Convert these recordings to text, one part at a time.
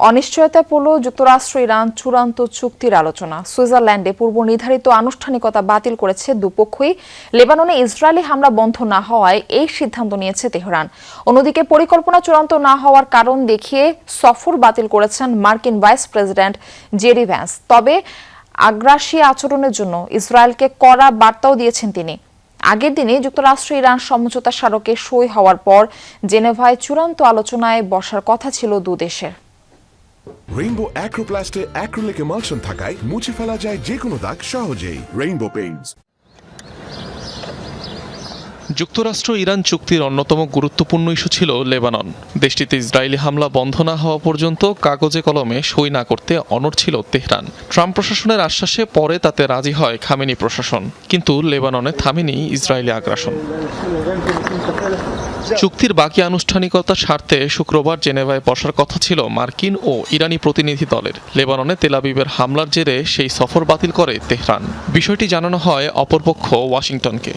অনিশ্চয়তা পড়ল যুক্তরাষ্ট্র ইরান চূড়ান্ত চুক্তির আলোচনা। সুইজারল্যান্ডে পূর্ব নির্ধারিত আনুষ্ঠানিকতা বাতিল করেছে দুপক্ষই। লেবাননে ইসরায়েলি হামলা বন্ধ না হওয়ায় এই সিদ্ধান্ত নিয়েছে তেহরান। অন্যদিকে পরিকল্পনা চূড়ান্ত না হওয়ার কারণ দেখিয়ে সফর বাতিল করেছেন মার্কিন ভাইস প্রেসিডেন্ট জেডি ভ্যান্স। তবে আগ্রাসী আচরণের জন্য ইসরায়েলকে কড়া বার্তাও দিয়েছেন তিনি। আগের দিনে যুক্তরাষ্ট্র ইরান সমঝোতা স্মারকে সই হওয়ার পর জেনেভায় চূড়ান্ত আলোচনায় বসার কথা ছিল দুদেশের। রেইনবো অ্যাক্রোপ্লাস্টে অ্যাক্রিলিক এমালশন থাকায় মুছে ফেলা যায় যে কোনো দাগ সহজেই। Rainbow Paints. যুক্তরাষ্ট্র ইরান চুক্তির অন্যতম গুরুত্বপূর্ণ ইস্যু ছিল লেবানন। দেশটিতে ইসরায়েলি হামলা বন্ধ না হওয়া পর্যন্ত কাগজে কলমে সই না করতে অনড় ছিল তেহরান। ট্রাম্প প্রশাসনের আশ্বাসে পরে তাতে রাজি হয় খামেনি প্রশাসন, কিন্তু লেবাননে থামেনি ইসরায়েলি আগ্রাসন। চুক্তির বাকি আনুষ্ঠানিকতার স্বার্থে শুক্রবার জেনেভায় বসার কথা ছিল মার্কিন ও ইরানি প্রতিনিধি দলের। লেবাননে তেল আবিবের হামলার জেরে সেই সফর বাতিল করে তেহরান। বিষয়টি জানানো হয় অপরপক্ষ ওয়াশিংটনকে।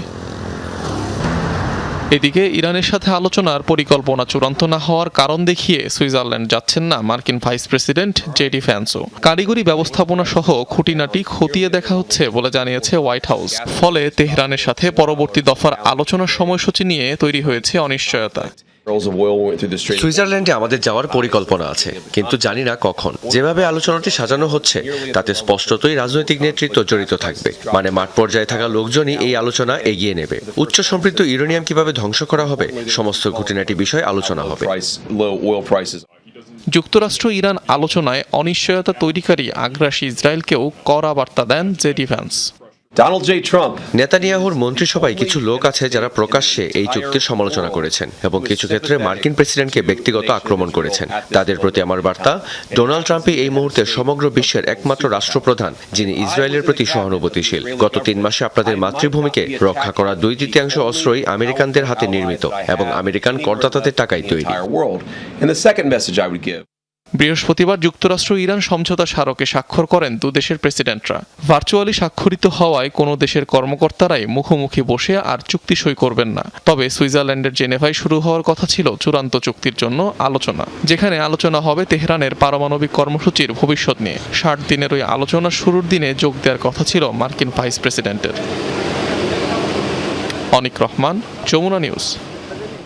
এদিকে ইরানের সাথে আলোচনার পরিকল্পনা চূড়ান্ত না হওয়ার কারণ দেখিয়ে সুইজারল্যান্ড যাচ্ছেন না মার্কিন ভাইস প্রেসিডেন্ট জেডি ভ্যান্সও। কারিগরি ব্যবস্থাপনা সহ খুঁটিনাটি খতিয়ে দেখা হচ্ছে বলে জানিয়েছে হোয়াইট হাউস। ফলে তেহরানের সাথে পরবর্তী দফার আলোচনার সময়সূচি নিয়ে তৈরি হয়েছে অনিশ্চয়তা। সুইজারল্যান্ডে আমাদের যাওয়ার পরিকল্পনা আছে, কিন্তু জানি না কখন। যেভাবে আলোচনাটি সাজানো হচ্ছে তাতে স্পষ্টতই রাজনৈতিক নেতৃত্ব জড়িত থাকবে। মানে মাঠ পর্যায়ে থাকা লোকজনই এই আলোচনা এগিয়ে নেবে। উচ্চ সম্পৃক্ত ইউরেনিয়াম কিভাবে ধ্বংস করা হবে, সমস্ত খুঁটিনাটি বিষয় আলোচনা হবে। যুক্তরাষ্ট্র ইরান আলোচনায় অনিশ্চয়তা তৈরিকারী আগ্রাসী ইসরায়েলকেও কড়া বার্তা দেন জেডি ভ্যান্স। নেতানিয়াহুর মন্ত্রিসভায় কিছু লোক আছে যারা প্রকাশ্যে এই চুক্তির সমালোচনা করেছেন এবং কিছু ক্ষেত্রে মার্কিন প্রেসিডেন্টকে ব্যক্তিগত আক্রমণ করেছেন। তাদের প্রতি আমার বার্তা, ডোনাল্ড ট্রাম্পই এই মুহূর্তে সমগ্র বিশ্বের একমাত্র রাষ্ট্রপ্রধান যিনি ইসরায়েলের প্রতি সহানুভূতিশীল। গত 3 মাসে আপনাদের মাতৃভূমিকে রক্ষা করা 2/3 অস্ত্রই আমেরিকানদের হাতে নির্মিত এবং আমেরিকান করদাতাদের টাকায় তৈরি। বৃহস্পতিবার যুক্তরাষ্ট্র ইরান সমঝোতা স্মারকে স্বাক্ষর করেন দুদেশের প্রেসিডেন্টরা। ভার্চুয়ালি স্বাক্ষরিত হওয়ায় কোনো দেশের কর্মকর্তারাই মুখোমুখি বসে আর চুক্তি সই করবেন না। তবে সুইজারল্যান্ডের জেনেভায় শুরু হওয়ার কথা ছিল চূড়ান্ত চুক্তির জন্য আলোচনা, যেখানে আলোচনা হবে তেহরানের পারমাণবিক কর্মসূচির ভবিষ্যৎ নিয়ে। 60 দিনের ওই আলোচনার শুরুর দিনে যোগ দেওয়ার কথা ছিল মার্কিন ভাইস প্রেসিডেন্টের। অনিক রহমান, যমুনা নিউজ।